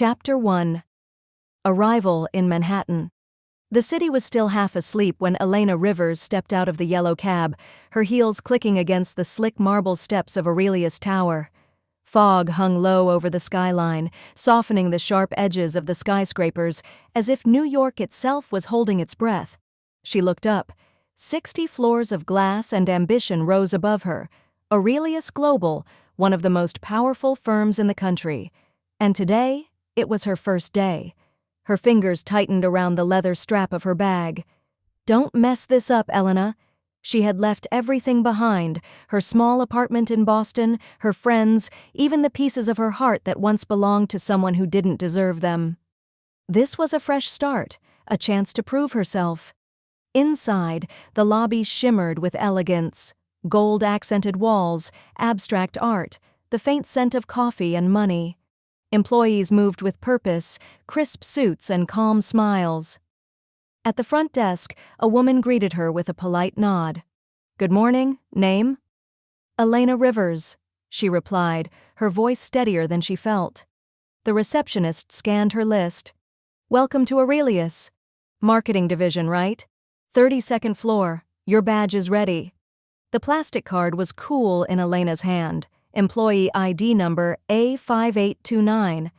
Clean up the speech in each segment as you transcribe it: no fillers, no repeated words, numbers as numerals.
Chapter 1. Arrival in Manhattan. The city was still half asleep when Elena Rivers stepped out of the yellow cab, her heels clicking against the slick marble steps of Aurelius Tower. Fog hung low over the skyline, softening the sharp edges of the skyscrapers, as if New York itself was holding its breath. She looked up. 60 floors of glass and ambition rose above her. Aurelius Global, one of the most powerful firms in the country. And today, it was her first day. Her fingers tightened around the leather strap of her bag. "Don't mess this up, Elena." She had left everything behind, her small apartment in Boston, her friends, even the pieces of her heart that once belonged to someone who didn't deserve them. This was a fresh start, a chance to prove herself. Inside, the lobby shimmered with elegance. Gold-accented walls, abstract art, the faint scent of coffee and money. Employees moved with purpose, crisp suits and calm smiles. At the front desk, a woman greeted her with a polite nod. "Good morning, name?" "Elena Rivers," she replied, her voice steadier than she felt. The receptionist scanned her list. "Welcome to Aurelius. Marketing division, right? 32nd floor. Your badge is ready." The plastic card was cool in Elena's hand. Employee ID number A5829.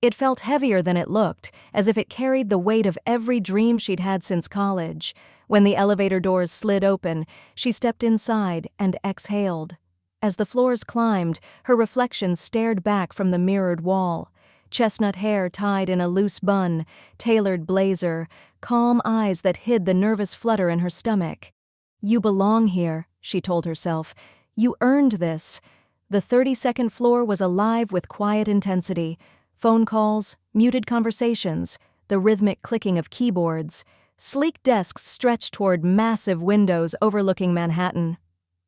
It felt heavier than it looked, as if it carried the weight of every dream she'd had since college. When the elevator doors slid open, she stepped inside and exhaled. As the floors climbed, her reflection stared back from the mirrored wall. Chestnut hair tied in a loose bun, tailored blazer, calm eyes that hid the nervous flutter in her stomach. "You belong here," she told herself. "You earned this." The 32nd floor was alive with quiet intensity. Phone calls, muted conversations, the rhythmic clicking of keyboards. Sleek desks stretched toward massive windows overlooking Manhattan.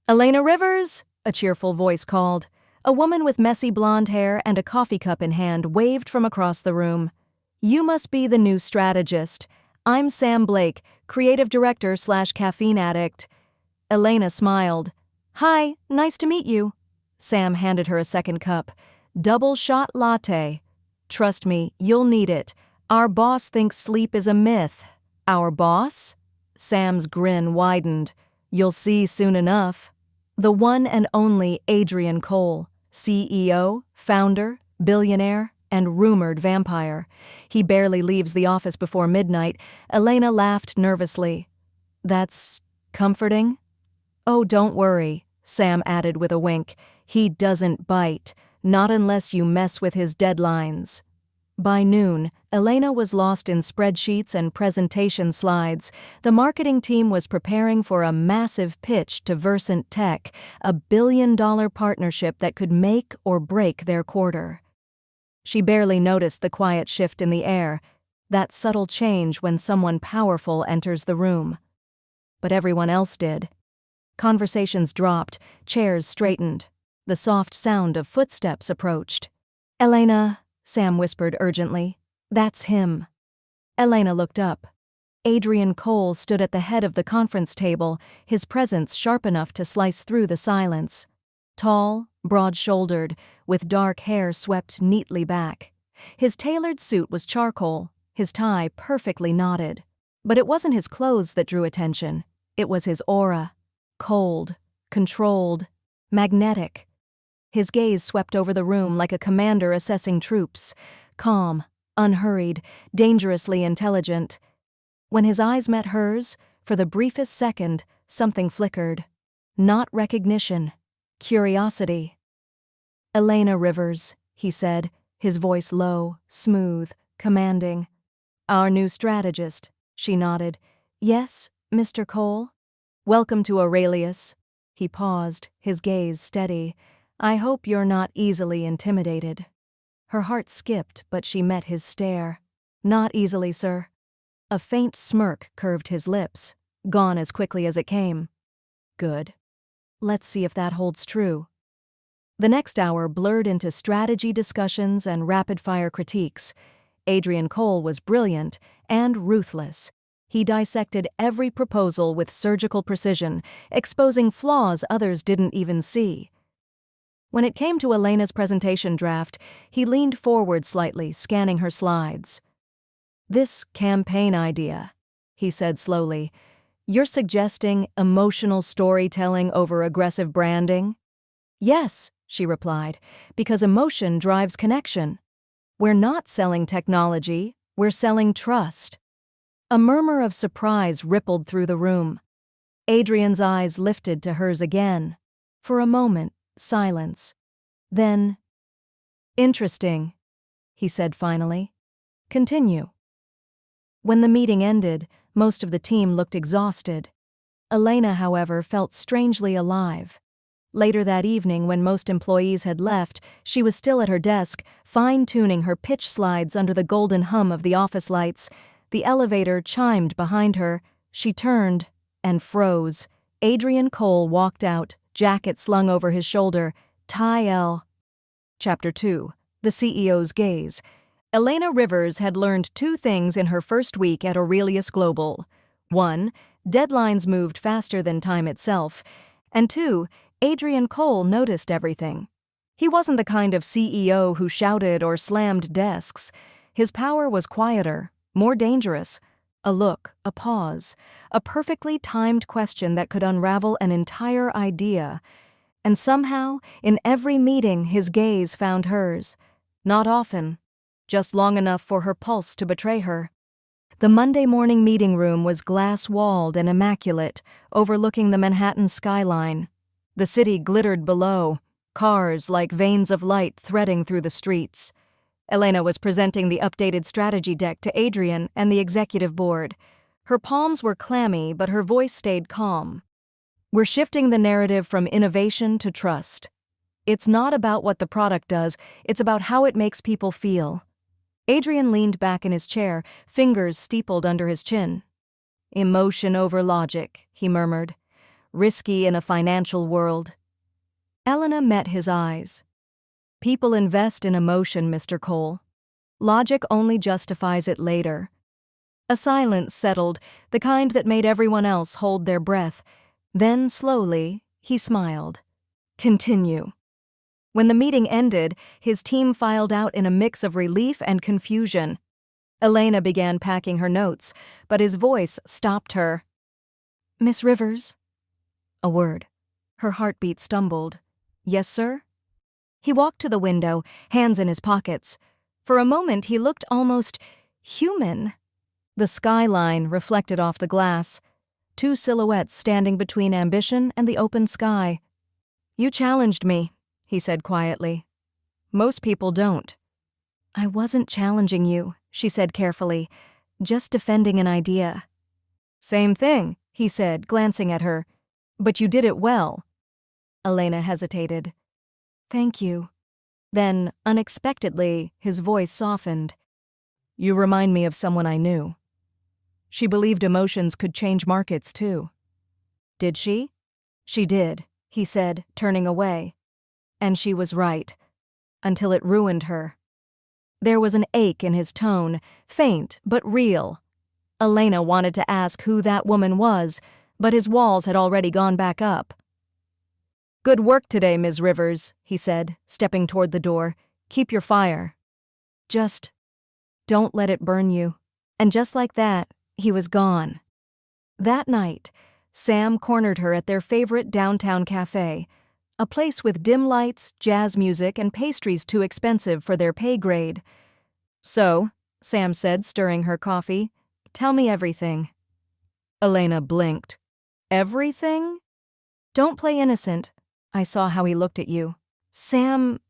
"Elena Rivers!" a cheerful voice called. A woman with messy blonde hair and a coffee cup in hand waved from across the room. "You must be the new strategist. I'm Sam Blake, creative director/caffeine addict." Elena smiled. "Hi, nice to meet you." Sam handed her a second cup. "Double shot latte. Trust me, you'll need it. Our boss thinks sleep is a myth." "Our boss?" Sam's grin widened. "You'll see soon enough." The one and only Adrian Cole, CEO, founder, billionaire, and rumored vampire. He barely leaves the office before midnight. Elena laughed nervously. "That's comforting?" "Oh, don't worry," Sam added with a wink. "He doesn't bite, not unless you mess with his deadlines." By noon, Elena was lost in spreadsheets and presentation slides. The marketing team was preparing for a massive pitch to Versant Tech, a billion-dollar partnership that could make or break their quarter. She barely noticed the quiet shift in the air, that subtle change when someone powerful enters the room. But everyone else did. Conversations dropped, chairs straightened. The soft sound of footsteps approached. "Elena," Sam whispered urgently. "That's him." Elena looked up. Adrian Cole stood at the head of the conference table, his presence sharp enough to slice through the silence. Tall, broad-shouldered, with dark hair swept neatly back. His tailored suit was charcoal, his tie perfectly knotted. But it wasn't his clothes that drew attention. It was his aura. Cold, controlled, magnetic. His gaze swept over the room like a commander assessing troops. Calm, unhurried, dangerously intelligent. When his eyes met hers, for the briefest second, something flickered. Not recognition, curiosity. "Elena Rivers," he said, his voice low, smooth, commanding. "Our new strategist," she nodded. "Yes, Mr. Cole?" "Welcome to Aurelius." He paused, his gaze steady. "I hope you're not easily intimidated." Her heart skipped, but she met his stare. "Not easily, sir." A faint smirk curved his lips, gone as quickly as it came. "Good. Let's see if that holds true." The next hour blurred into strategy discussions and rapid-fire critiques. Adrian Cole was brilliant and ruthless. He dissected every proposal with surgical precision, exposing flaws others didn't even see. When it came to Elena's presentation draft, he leaned forward slightly, scanning her slides. "This campaign idea," he said slowly, "you're suggesting emotional storytelling over aggressive branding?" "Yes," she replied, "because emotion drives connection. We're not selling technology, we're selling trust." A murmur of surprise rippled through the room. Adrian's eyes lifted to hers again. For a moment, silence. Then, "Interesting," he said finally. "Continue." When the meeting ended, most of the team looked exhausted. Elena, however, felt strangely alive. Later that evening, when most employees had left, she was still at her desk, fine-tuning her pitch slides under the golden hum of the office lights. The elevator chimed behind her. She turned and froze. Adrian Cole walked out, jacket slung over his shoulder. Ty L. Chapter 2. The CEO's Gaze. Elena Rivers had learned two things in her first week at Aurelius Global. 1. Deadlines moved faster than time itself. And 2. Adrian Cole noticed everything. He wasn't the kind of CEO who shouted or slammed desks. His power was quieter, more dangerous. A look, a pause, a perfectly timed question that could unravel an entire idea. And somehow, in every meeting, his gaze found hers. Not often, just long enough for her pulse to betray her. The Monday morning meeting room was glass-walled and immaculate, overlooking the Manhattan skyline. The city glittered below, cars like veins of light threading through the streets. Elena was presenting the updated strategy deck to Adrian and the executive board. Her palms were clammy, but her voice stayed calm. "We're shifting the narrative from innovation to trust. It's not about what the product does, it's about how it makes people feel." Adrian leaned back in his chair, fingers steepled under his chin. "Emotion over logic," he murmured. "Risky in a financial world." Elena met his eyes. "People invest in emotion, Mr. Cole. Logic only justifies it later." A silence settled, the kind that made everyone else hold their breath. Then, slowly, he smiled. "Continue." When the meeting ended, his team filed out in a mix of relief and confusion. Elena began packing her notes, but his voice stopped her. "Miss Rivers?" A word. Her heartbeat stumbled. "Yes, sir?" He walked to the window, hands in his pockets. For a moment he looked almost human. The skyline reflected off the glass. Two silhouettes standing between ambition and the open sky. "You challenged me," he said quietly. "Most people don't." "I wasn't challenging you," she said carefully. "Just defending an idea." "Same thing," he said, glancing at her. "But you did it well." Elena hesitated. "Thank you." Then, unexpectedly, his voice softened. "You remind me of someone I knew. She believed emotions could change markets, too." "Did she?" "She did," he said, turning away. "And she was right. Until it ruined her." There was an ache in his tone, faint but real. Elena wanted to ask who that woman was, but his walls had already gone back up. "Good work today, Ms. Rivers," he said, stepping toward the door. "Keep your fire. Just don't let it burn you." And just like that, he was gone. That night, Sam cornered her at their favorite downtown cafe, a place with dim lights, jazz music, and pastries too expensive for their pay grade. "So," Sam said, stirring her coffee, "tell me everything." Elena blinked. "Everything?" "Don't play innocent." I saw how he looked at you. "Sam..."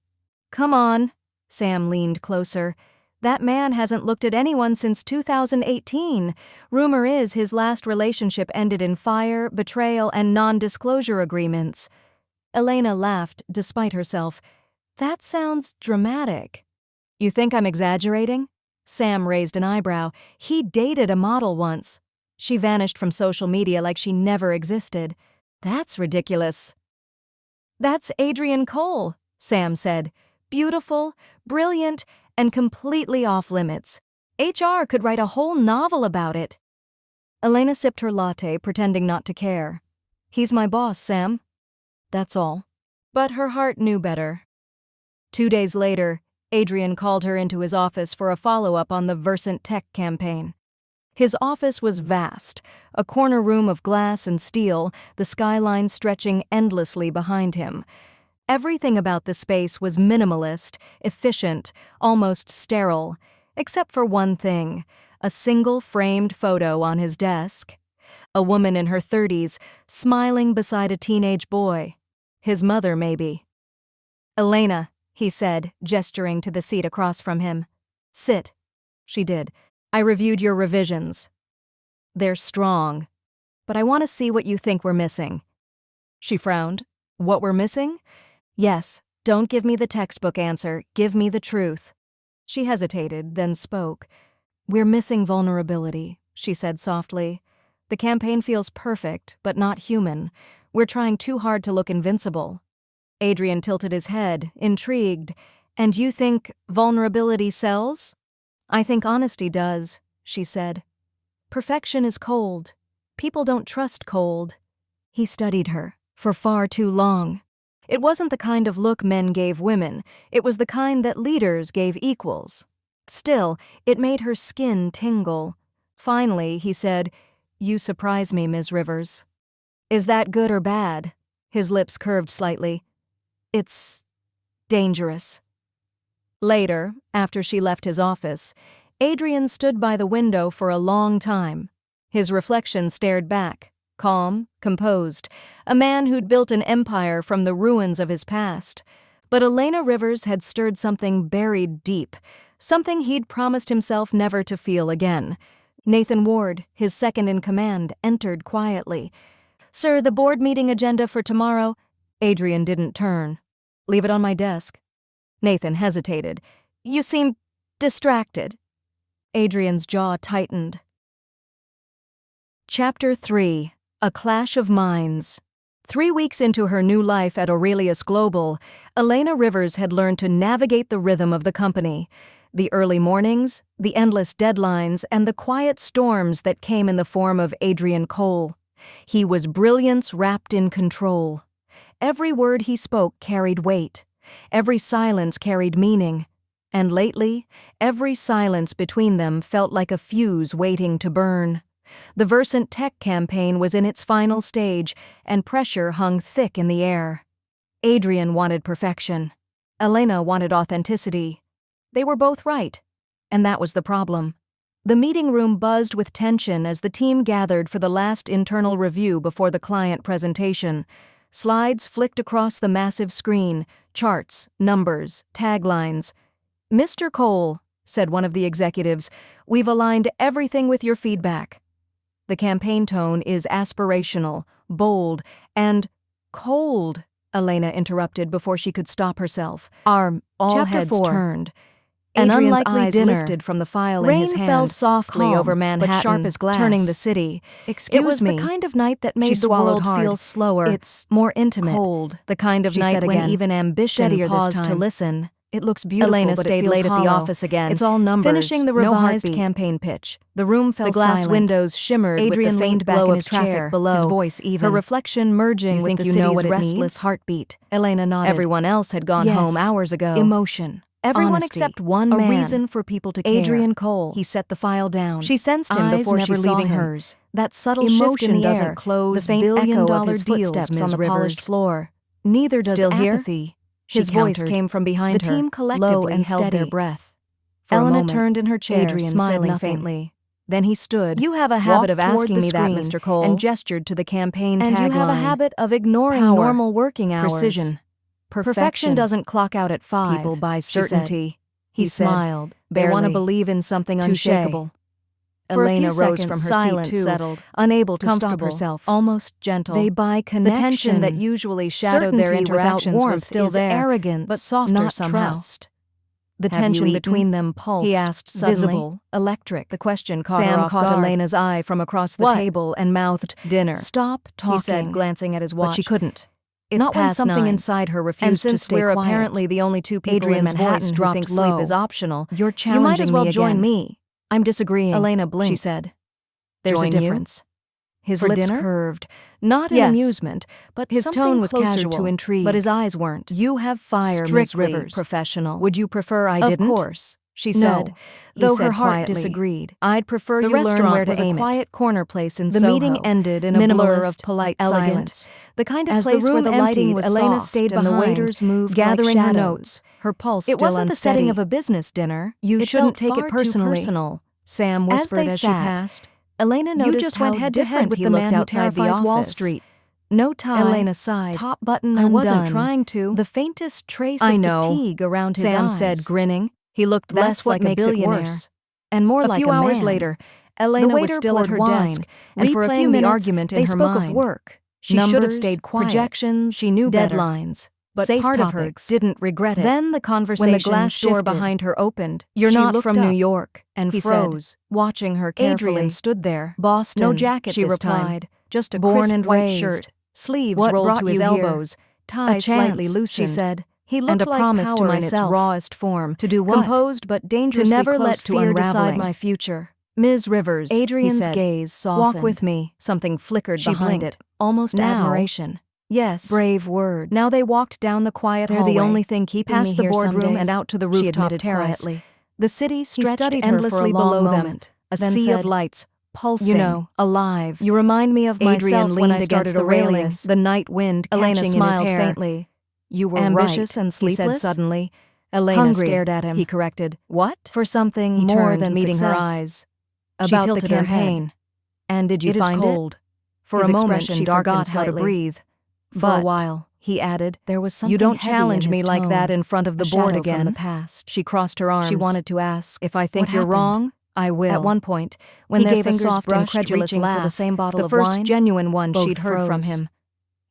"Come on." Sam leaned closer. "That man hasn't looked at anyone since 2018. Rumor is his last relationship ended in fire, betrayal, and non-disclosure agreements." Elena laughed, despite herself. "That sounds dramatic." "You think I'm exaggerating?" Sam raised an eyebrow. "He dated a model once. She vanished from social media like she never existed. That's ridiculous." "That's Adrian Cole," Sam said. "Beautiful, brilliant, and completely off-limits. HR could write a whole novel about it." Elena sipped her latte, pretending not to care. "He's my boss, Sam. That's all." But her heart knew better. 2 days later, Adrian called her into his office for a follow-up on the Versant Tech campaign. His office was vast, a corner room of glass and steel, the skyline stretching endlessly behind him. Everything about the space was minimalist, efficient, almost sterile, except for one thing: a single framed photo on his desk. A woman in her 30s, smiling beside a teenage boy. His mother, maybe. "Elena," he said, gesturing to the seat across from him. "Sit." She did. "I reviewed your revisions. They're strong, but I want to see what you think we're missing." She frowned. "What we're missing?" "Yes, don't give me the textbook answer, give me the truth." She hesitated, then spoke. "We're missing vulnerability," she said softly. "The campaign feels perfect, but not human. We're trying too hard to look invincible." Adrian tilted his head, intrigued. "And you think vulnerability sells?" "I think honesty does," she said. "Perfection is cold. People don't trust cold." He studied her, for far too long. It wasn't the kind of look men gave women, it was the kind that leaders gave equals. Still, it made her skin tingle. Finally, he said, "You surprise me, Ms. Rivers." "Is that good or bad?" His lips curved slightly. "It's dangerous." Later, after she left his office, Adrian stood by the window for a long time. His reflection stared back, calm, composed, a man who'd built an empire from the ruins of his past. But Elena Rivers had stirred something buried deep, something he'd promised himself never to feel again. Nathan Ward, his second-in-command, entered quietly. "Sir, the board meeting agenda for tomorrow—" Adrian didn't turn. "Leave it on my desk." Nathan hesitated. "You seem distracted." Adrian's jaw tightened. Chapter 3: A Clash of Minds. 3 weeks into her new life at Aurelius Global, Elena Rivers had learned to navigate the rhythm of the company. The early mornings, the endless deadlines, and the quiet storms that came in the form of Adrian Cole. He was brilliance wrapped in control. Every word he spoke carried weight. Every silence carried meaning. And lately, every silence between them felt like a fuse waiting to burn. The Versant Tech campaign was in its final stage, and pressure hung thick in the air. Adrian wanted perfection. Elena wanted authenticity. They were both right, and that was the problem. The meeting room buzzed with tension as the team gathered for the last internal review before the client presentation. Slides flicked across the massive screen, charts, numbers, taglines. "Mr. Cole," said one of the executives, "we've aligned everything with your feedback." The campaign tone is aspirational, bold, and cold, Elena interrupted before she could stop herself. All Chapter heads 4. turned. An Adrian's unlikely eyes dinner. lifted from the file in Rain his hand. fell softly Calm, over Manhattan, but sharp as glass, turning the city. It was me. the kind of night that She made the swallowed world hard. feel slower. It's more intimate. cold, The kind of she night said when again. even ambition Steadier this paused to time. listen. It looks beautiful, Elena but stayed it feels late at the hollow. office again. It's all numbers, finishing the no revised heartbeat. campaign pitch. The room fell The glass silent. windows shimmered Adrian with the faint leaned back glow in of his traffic chair, below, his voice even. her reflection merging You with think the you know city's what it restless needs? heartbeat. Elena nodded. Everyone else had gone Yes. home hours ago. Emotion. Everyone Honesty. except one A man. reason for people to care. Adrian Cole. He set the file down. She sensed him Eyes before never she saw leaving him. hers. That subtle shift Emotion in the doesn't air, close the faint billion-dollar echo of his deals, footsteps Ms. on the Rivers. polished floor. Neither does Still here? apathy. She His voice countered. came from behind The her, team collectively low and held their steady. breath. For a Elena moment, turned in her chair, Adrian said smiling nothing. faintly. Then he stood, "You have a habit of walked toward asking the me that, screen, Mr. Cole, and gestured to the campaign and you have a tagline. habit of ignoring Power, normal working hours. precision. Perfection doesn't clock out at 5. People buy she said. certainty." He said, smiled. They want to barely. believe in something Touché. unshakable. For a Elena few rose seconds, from her silence seat too, settled, unable to stop comfortable, herself. almost gentle. They buy The connection. tension that usually shadowed their Certainty without interactions warmth was still is there, arrogance, but softer not somehow. trust. The "Have you tension eaten?" between them pulsed. he asked suddenly. Visible, electric. The question caught Sam her off caught guard. Elena's eye from across the "What?" table and mouthed, "Dinner," "Stop talking," he said, glancing at his watch. but she couldn't. "It's Not when past something 9. inside her And refused to since stay we're quiet. apparently the only two people Adrian's in Manhattan voice who dropped think low. sleep is optional, You're you might as challenging well me join again. me." I'm disagreeing. Elena blinked. She said. There's "Join a you?" difference. His For lips dinner? curved, Not in Yes. amusement, but his something tone was closer casual, to intrigue. but his eyes weren't. You have fire, Miss Strictly Rivers. professional. Would you prefer I Of didn't? course, she No, said, he though said her heart quietly. disagreed. I'd prefer The you learn restaurant where to was a aim it. quiet corner place in The Soho. meeting ended in a blur Minimalist, of polite elegant, silence. The kind of As the place where room the lighting emptied, was Elena soft stayed and the behind, waiters moved gathering like her shadows, notes. her pulse It still wasn't the unsteady. setting of a business dinner. You It shouldn't felt take far it too personally, personal. Sam As whispered they as she sat, passed. Elena You noticed just how went head to different head with he the looked man who outside the terrifies Wall office. Street. No tie. Elena sighed. Top button I wasn't undone. trying to. The faintest trace I of know, fatigue around his Sam eyes. said, grinning. He looked That's less what like a makes it billionaire. worse. And more A like few a hours man. later, Elena The was waiter still at poured her wine, desk, and for a replaying few the minutes argument in they her spoke mind. of work. She should have Numbers, stayed quiet. projections, She knew better. deadlines, But safe part topics. of her didn't regret it. Then the conversation When the glass door shifted. behind her opened, You're she not looked from up New York, and he froze, said, watching her carefully. Adrian stood there. Boston, No jacket she this time. replied, just a Born crisp and white raised. shirt, sleeves What rolled brought to his you here? elbows, tie A slightly chance, loosened. she said. He And looked a like promise to power in its myself. rawest form, To do what? composed but To dangerously never close let to fear decide unraveling. my future. Ms. Rivers, Adrian's he said, gaze softened. walk with me. Something flickered She behind blinked, it. almost Now, admiration. Yes. Brave words. Now they walked down the quiet They're hallway, the only thing keeping past me the here some boardroom days, and out to the she rooftop admitted terrace. quietly. The city He stretched studied her for a endlessly long below them, moment, a then sea said, of lights, pulsing, "You know, alive. You remind me of myself Adrian when I leaned against started the railing, Aurelius. the night wind Elena catching smiled in his hair. faintly. You were Ambitious right, and he said sleepless? suddenly. Elena Hungry, stared at him. he corrected. What? For something He more turned, than meeting success. her eyes. She About the tilted her head. campaign. And did you It is find cold. it? For His a moment expression she darkened forgot how to slightly. breathe. For But, a while, he added, there was something you don't heavy challenge in me his like tone, that in front of the a board shadow again. from the past. She crossed her arms. She wanted to ask, if I think "What you're happened?" wrong, I will. At one point, when He their gave a fingers soft, brushed, incredulous reaching laugh, for the same bottle the of first wine, genuine one both she'd heard from froze. him.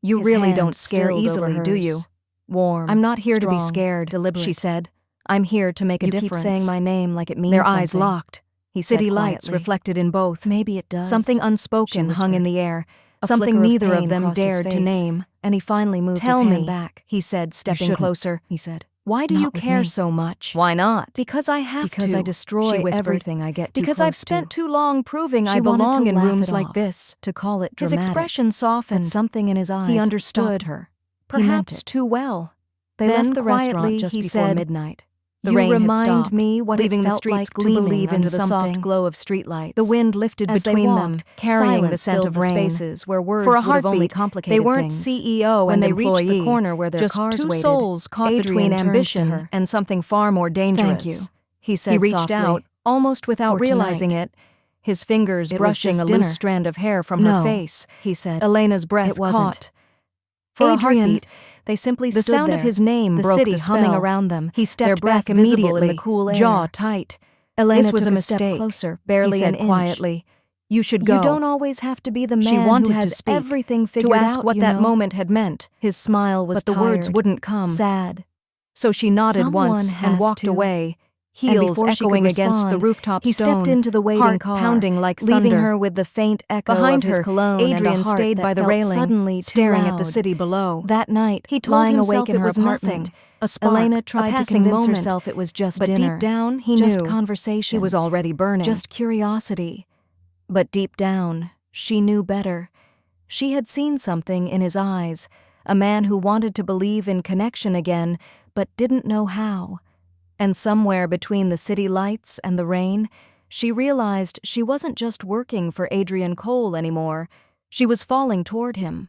You His really hand don't scare stilled easily, over do you? hers. Warm. I'm not here to be strong, scared, deliberate. she said. I'm here to make a You difference. keep saying my name like it means Their something. eyes locked. He said City lights quietly. reflected in both. Maybe it does. Something She unspoken hung in whispered. the air, A something flicker of neither of pain them crossed his dared to face, name. and he finally moved Tell his me, hand back. he said, stepping shouldn't, closer. He said, Why do you "Not with care me." so much? Why not? Because I have Because to. I destroy she whispered. everything I get too Because close I've spent to. too long proving She I wanted belong to in laugh rooms it like off, this. to call it His dramatic. expression But softened. something in his eyes He understood stopped her. He meant Perhaps it. too well. They Then left the quietly restaurant just he before said, midnight. The You rain had remind stopped, me what leaving it the felt streets like to gleaming believe in under the the soft soft glow of streetlights. The wind lifted As they between walked, them, carrying the silence scent filled of the rain. spaces where words For a would have only heartbeat, complicated they weren't things. CEO When and they reached the employee. corner where their Just cars two waited, souls caught Adrian between turned to ambition her. and something far more dangerous. "Thank you," he said He reached softly. out, almost without "For realizing tonight." it, his fingers It was brushing just a dinner. loose strand of hair from "No," her face. he said. Elena's breath "It wasn't." caught. For a Adrian, heartbeat, they simply the stood sound there, of his name the broke city the humming spell. around them, He their stepped breath back visible in immediately, the cool air. jaw tight. Elena This was took a a step mistake, closer, barely he said an inch. quietly. You should go. You don't always have to be the man She wanted who to has speak, everything figured to ask out, what you that know. moment had meant. His smile was But the words tired, wouldn't come. sad. So she nodded Someone once has and walked to. away, And heels before she could echoing against the respond, rooftop he stone, stepped into the waiting heart car, pounding like leaving thunder. her with the faint echo Behind of his her, cologne Adrian and a heart stayed that by the felt railing, suddenly too staring at the loud. city below. That night, He told lying himself awake in it her was apartment, nothing, a spark, Elena a tried to passing convince moment. herself it was just But dinner, deep down, he just knew conversation. he was already burning. Just curiosity. But deep down, she knew better. She had seen something in his eyes, a man who wanted to believe in connection again, but didn't know how. And somewhere between the city lights and the rain, she realized she wasn't just working for Adrian Cole anymore, she was falling toward him.